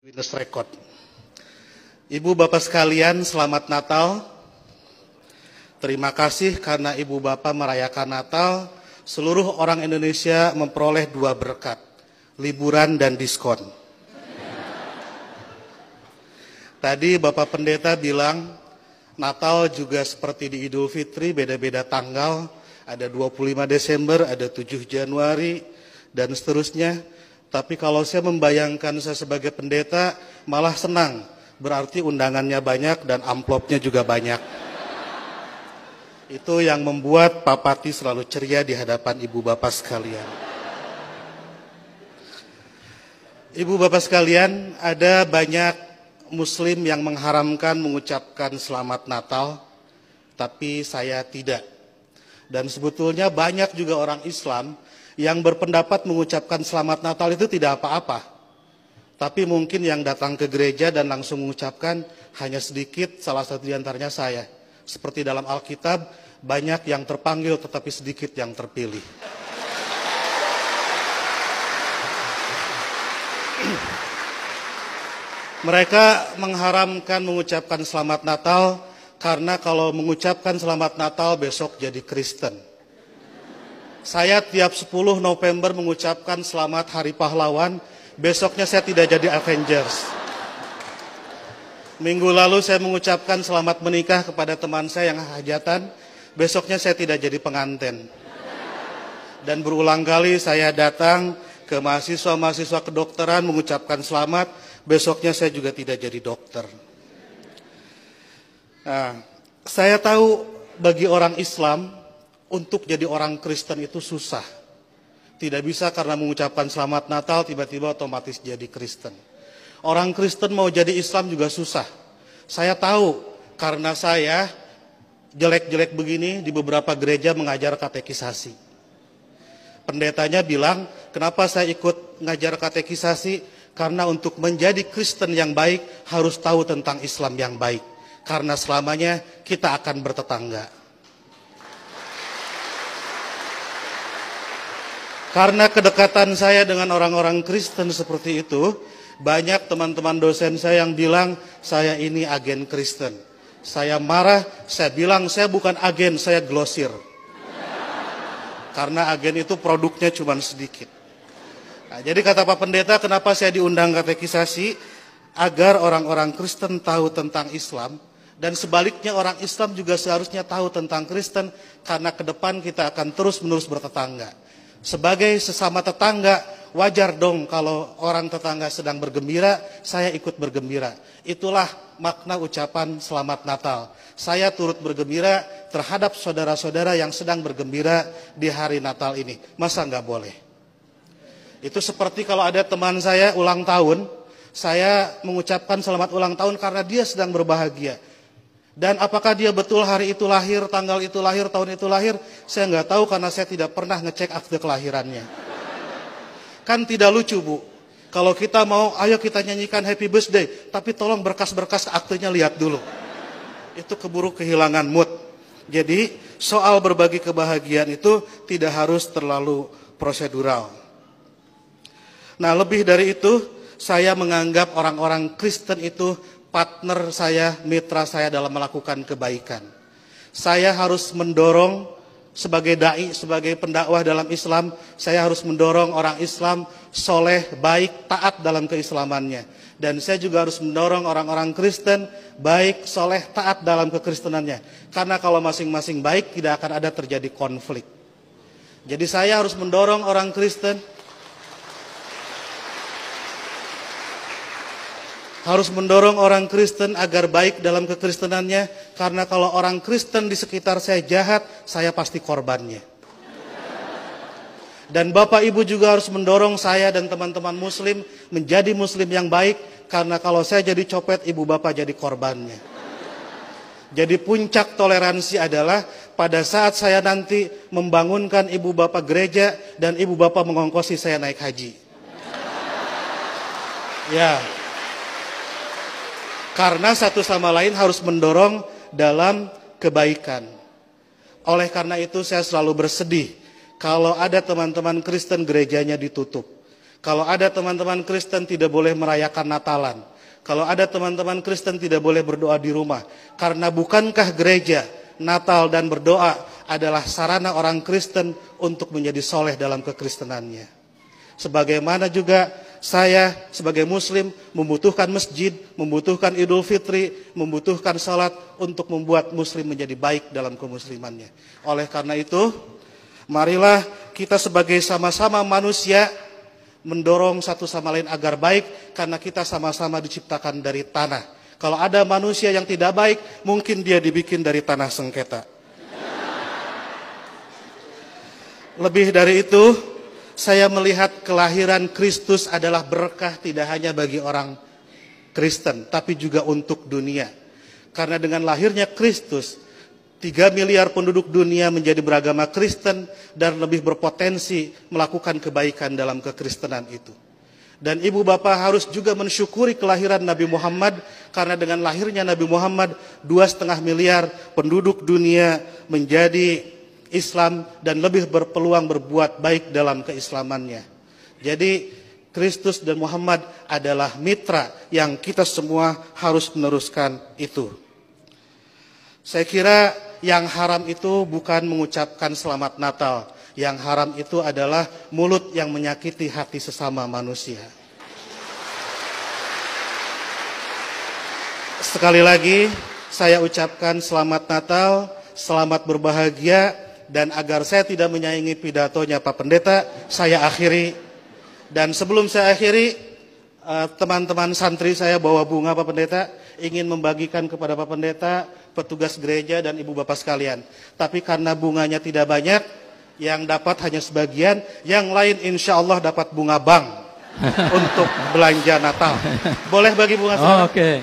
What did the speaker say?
Guinness Record. Ibu Bapak sekalian, selamat Natal. Terima kasih karena Ibu Bapak merayakan Natal. Seluruh orang Indonesia memperoleh 2 berkat, liburan dan diskon. Tadi Bapak Pendeta bilang Natal juga seperti di Idul Fitri, beda-beda tanggal. Ada 25 Desember, ada 7 Januari, dan seterusnya. Tapi kalau saya membayangkan saya sebagai pendeta, malah senang. Berarti undangannya banyak dan amplopnya juga banyak. Itu yang membuat Pak Pati selalu ceria di hadapan Ibu Bapak sekalian. Ibu Bapak sekalian, ada banyak Muslim yang mengharamkan mengucapkan Selamat Natal, tapi saya tidak. Dan sebetulnya banyak juga orang Islam yang berpendapat mengucapkan Selamat Natal itu tidak apa-apa. Tapi mungkin yang datang ke gereja dan langsung mengucapkan hanya sedikit, salah satu di antaranya saya. Seperti dalam Alkitab, banyak yang terpanggil tetapi sedikit yang terpilih. Mereka mengharamkan mengucapkan Selamat Natal karena kalau mengucapkan Selamat Natal besok jadi Kristen. Saya tiap 10 November mengucapkan Selamat Hari Pahlawan, besoknya saya tidak jadi Avengers. Minggu lalu saya mengucapkan selamat menikah kepada teman saya yang hajatan, besoknya saya tidak jadi pengantin. Dan berulang kali saya datang ke mahasiswa-mahasiswa kedokteran mengucapkan selamat, besoknya saya juga tidak jadi dokter. Nah, saya tahu bagi orang Islam, untuk jadi orang Kristen itu susah. Tidak bisa karena mengucapkan Selamat Natal tiba-tiba otomatis jadi Kristen. Orang Kristen mau jadi Islam juga susah. Saya tahu karena saya jelek-jelek begini di beberapa gereja mengajar katekisasi. Pendetanya bilang, kenapa saya ikut ngajar katekisasi? Karena untuk menjadi Kristen yang baik harus tahu tentang Islam yang baik. Karena selamanya kita akan bertetangga. Karena kedekatan saya dengan orang-orang Kristen seperti itu, banyak teman-teman dosen saya yang bilang, saya ini agen Kristen. Saya marah, saya bilang, saya bukan agen, saya glosir. Karena agen itu produknya cuma sedikit. Nah, jadi kata Pak Pendeta, kenapa saya diundang katekisasi? Agar orang-orang Kristen tahu tentang Islam, dan sebaliknya orang Islam juga seharusnya tahu tentang Kristen, karena ke depan kita akan terus-menerus bertetangga. Sebagai sesama tetangga, wajar dong kalau orang tetangga sedang bergembira, saya ikut bergembira. Itulah makna ucapan Selamat Natal. Saya turut bergembira terhadap saudara-saudara yang sedang bergembira di hari Natal ini. Masa nggak boleh? Itu seperti kalau ada teman saya ulang tahun, saya mengucapkan selamat ulang tahun karena dia sedang berbahagia. Dan apakah dia betul hari itu lahir, tanggal itu lahir, tahun itu lahir, saya nggak tahu karena saya tidak pernah ngecek akte kelahirannya. Kan tidak lucu, Bu. Kalau kita mau, ayo kita nyanyikan happy birthday, tapi tolong berkas-berkas aktenya lihat dulu. Itu keburu kehilangan mood. Jadi soal berbagi kebahagiaan itu tidak harus terlalu prosedural. Nah, lebih dari itu, saya menganggap orang-orang Kristen itu partner saya, mitra saya dalam melakukan kebaikan. Saya harus mendorong sebagai dai, sebagai pendakwah dalam Islam, saya harus mendorong orang Islam soleh, baik, taat dalam keislamannya. Dan saya juga harus mendorong orang-orang Kristen baik, soleh, taat dalam kekristenannya. Karena kalau masing-masing baik tidak akan ada terjadi konflik. Jadi saya harus mendorong orang Kristen, harus mendorong orang Kristen agar baik dalam kekristenannya, karena kalau orang Kristen di sekitar saya jahat, saya pasti korbannya. Dan Bapak Ibu juga harus mendorong saya dan teman-teman Muslim menjadi Muslim yang baik, karena kalau saya jadi copet, Ibu Bapak jadi korbannya. Jadi puncak toleransi adalah pada saat saya nanti membangunkan Ibu Bapak gereja dan Ibu Bapak mengongkosi saya naik haji. Ya. Karena satu sama lain harus mendorong dalam kebaikan. Oleh karena itu saya selalu bersedih kalau ada teman-teman Kristen gerejanya ditutup. Kalau ada teman-teman Kristen tidak boleh merayakan Natalan. Kalau ada teman-teman Kristen tidak boleh berdoa di rumah. Karena bukankah gereja, Natal dan berdoa adalah sarana orang Kristen untuk menjadi soleh dalam kekristenannya. Sebagaimana juga saya sebagai muslim membutuhkan masjid, membutuhkan Idul Fitri, membutuhkan salat untuk membuat muslim menjadi baik dalam kemuslimannya. Oleh karena itu, marilah kita sebagai sama-sama manusia mendorong satu sama lain agar baik, karena kita sama-sama diciptakan dari tanah. Kalau ada manusia yang tidak baik, mungkin dia dibikin dari tanah sengketa. Lebih dari itu, saya melihat kelahiran Kristus adalah berkah tidak hanya bagi orang Kristen, tapi juga untuk dunia. Karena dengan lahirnya Kristus, 3 miliar penduduk dunia menjadi beragama Kristen dan lebih berpotensi melakukan kebaikan dalam kekristenan itu. Dan ibu bapak harus juga mensyukuri kelahiran Nabi Muhammad, karena dengan lahirnya Nabi Muhammad 2,5 miliar penduduk dunia menjadi Islam dan lebih berpeluang berbuat baik dalam keislamannya. Jadi Kristus dan Muhammad adalah mitra yang kita semua harus meneruskan itu. Saya kira yang haram itu bukan mengucapkan selamat Natal. Yang haram itu adalah mulut yang menyakiti hati sesama manusia. Sekali lagi saya ucapkan selamat Natal, selamat berbahagia, dan agar saya tidak menyaingi pidatonya Pak Pendeta, saya akhiri. Dan sebelum saya akhiri, teman-teman santri saya bawa bunga Pak Pendeta, ingin membagikan kepada Pak Pendeta, petugas gereja dan ibu bapak sekalian. Tapi karena bunganya tidak banyak, yang dapat hanya sebagian, yang lain insya Allah dapat bunga bank untuk belanja Natal. Boleh bagi bunga? Oke.